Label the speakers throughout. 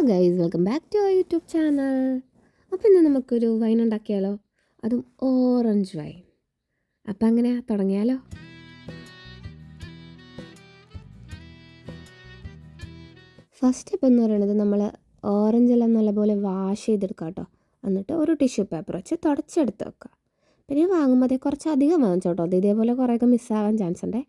Speaker 1: Guys, welcome back to our YouTube channel. അപ്പോൾ ഇന്ന് നമുക്കൊരു വൈൻ ഉണ്ടാക്കിയാലോ, അതും ഓറഞ്ച് വൈൻ. അപ്പം അങ്ങനെ തുടങ്ങിയാലോ. ഫസ്റ്റ് സ്റ്റെപ്പ് എന്ന് പറയുന്നത് നമ്മൾ ഓറഞ്ചെല്ലാം നല്ലപോലെ വാഷ് ചെയ്തെടുക്കുക കേട്ടോ. എന്നിട്ട് ഒരു ടിഷ്യൂ പേപ്പർ വെച്ച് തുടച്ചെടുത്ത് വെക്കുക. പിന്നെ വാങ്ങുമ്പോൾ അതേ കുറച്ച് അധികം വാങ്ങിച്ചോട്ടോ, അത് ഇതേപോലെ കുറേയൊക്കെ മിസ്സാവാൻ ചാൻസ് ഉണ്ട്.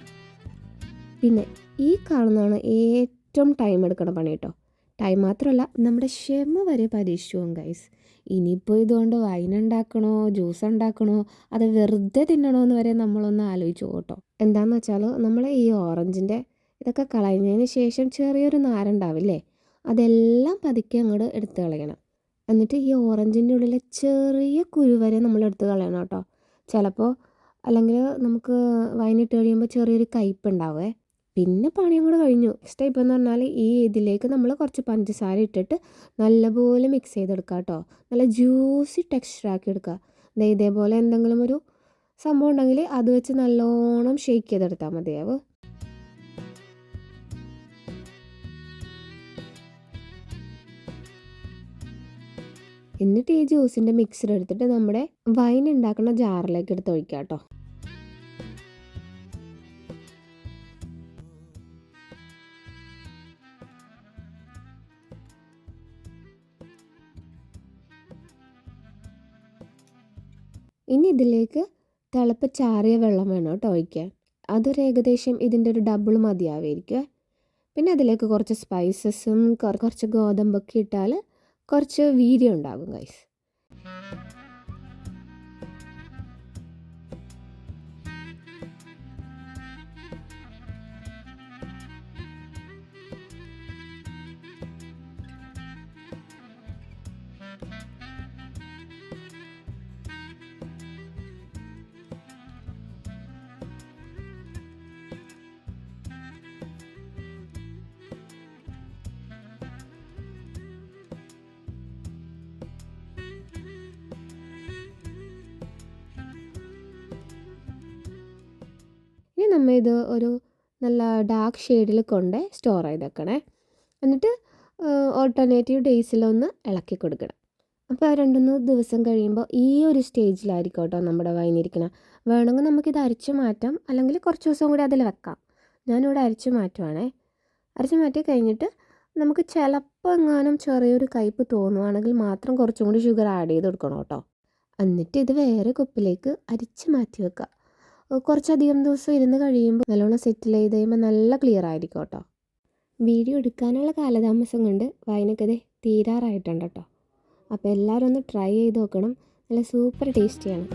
Speaker 1: പിന്നെ ഈ കാണുന്നതാണ് ഏറ്റവും ടൈം എടുക്കണ പണി കേട്ടോ. ടൈം മാത്രമല്ല, നമ്മുടെ ക്ഷമ വരെ പരീക്ഷിച്ചു പോകും ഗൈസ്. ഇനിയിപ്പോൾ ഇതുകൊണ്ട് വൈൻ ഉണ്ടാക്കണോ, ജ്യൂസ് ഉണ്ടാക്കണോ, അത് വെറുതെ തിന്നണോ എന്ന് വരെ നമ്മളൊന്ന് ആലോചിച്ചു പോട്ടോ. എന്താണെന്ന് വെച്ചാൽ നമ്മൾ ഈ ഓറഞ്ചിൻ്റെ ഇതൊക്കെ കളഞ്ഞതിന് ശേഷം ചെറിയൊരു നാരുണ്ടാവില്ലേ, അതെല്ലാം പതുക്കെ അങ്ങോട്ട് എടുത്ത് കളയണം. എന്നിട്ട് ഈ ഓറഞ്ചിൻ്റെ ഉള്ളിലെ ചെറിയ കുരു വരെ നമ്മൾ എടുത്ത് കളയണം കേട്ടോ. ചിലപ്പോൾ അല്ലെങ്കിൽ നമുക്ക് വൈനിട്ട് കഴിയുമ്പോൾ ചെറിയൊരു കയ്പ്പ് ഉണ്ടാവേ. പിന്നെ പണിയും കൂടെ കഴിഞ്ഞു. നെക്സ്റ്റ് ഇപ്പം എന്ന് പറഞ്ഞാൽ ഈ ഇതിലേക്ക് നമ്മൾ കുറച്ച് പഞ്ചസാര ഇട്ടിട്ട് നല്ലപോലെ മിക്സ് ചെയ്തെടുക്കുക കേട്ടോ. നല്ല ജ്യൂസി ടെക്സ്ചറാക്കി എടുക്കുക. ഇതേപോലെ എന്തെങ്കിലും ഒരു സംഭവം ഉണ്ടെങ്കിൽ അത് വെച്ച് നല്ലോണം ഷേക്ക് ചെയ്തെടുത്താൽ മതിയാവും. എന്നിട്ട് ഈ ജ്യൂസിൻ്റെ മിക്സർ എടുത്തിട്ട് നമ്മുടെ വൈൻ ഉണ്ടാക്കുന്ന ജാറിലേക്ക് എടുത്ത് ഒഴിക്കുക കേട്ടോ. ഇനി ഇതിലേക്ക് തിളപ്പിച്ചാറിയ വെള്ളം വേണം കേട്ടോ ഒഴിക്കാൻ. അതൊരു ഏകദേശം ഇതിൻ്റെ ഒരു ഡബിൾ മതിയാവുമായിരിക്കും. പിന്നെ അതിലേക്ക് കുറച്ച് സ്പൈസസും കുറച്ച് ഗോതമ്പൊക്കെ ഇട്ടാൽ കുറച്ച് വീര്യം ഉണ്ടാകും ഗൈസ്. ഇനി നമ്മൾ ഇത് ഒരു നല്ല ഡാർക്ക് ഷെയ്ഡിൽ കൊണ്ട് സ്റ്റോർ ചെയ്ത് വെക്കണേ. എന്നിട്ട് ഓൾട്ടർനേറ്റീവ് ഡേയ്സിലൊന്ന് ഇളക്കി കൊടുക്കണം. അപ്പോൾ 2-3 ദിവസം കഴിയുമ്പോൾ ഈ ഒരു സ്റ്റേജിലായിരിക്കും കേട്ടോ നമ്മുടെ വൈനിരിക്കണം. വേണമെങ്കിൽ നമുക്കിത് അരിച്ചു മാറ്റാം, അല്ലെങ്കിൽ കുറച്ച് ദിവസം കൂടി അതിൽ വെക്കാം. ഞാനിവിടെ അരിച്ചു മാറ്റുവാണേ. അരിച്ചു മാറ്റി കഴിഞ്ഞിട്ട് നമുക്ക് ചിലപ്പോൾ എങ്ങാനും ചെറിയൊരു കയ്പ്പ് തോന്നുവാണെങ്കിൽ മാത്രം കുറച്ചും കൂടി ഷുഗർ ആഡ് ചെയ്ത് കൊടുക്കണം കേട്ടോ. എന്നിട്ട് ഇത് വേറെ കുപ്പിലേക്ക് അരിച്ച് മാറ്റി വെക്കുക. കുറച്ചധികം ദിവസം ഇരുന്ന് കഴിയുമ്പോൾ നല്ലോണം സെറ്റിൽ ചെയ്ത് കഴിയുമ്പോൾ നല്ല ക്ലിയർ ആയിരിക്കും കേട്ടോ. വീഡിയോ എടുക്കാനുള്ള കാലതാമസം കൊണ്ട് വൈനൊക്കെ തീരാറായിട്ടുണ്ട് കേട്ടോ. അപ്പോൾ എല്ലാവരും ഒന്ന് ട്രൈ ചെയ്ത് നോക്കണം. നല്ല സൂപ്പർ ടേസ്റ്റിയാണ്.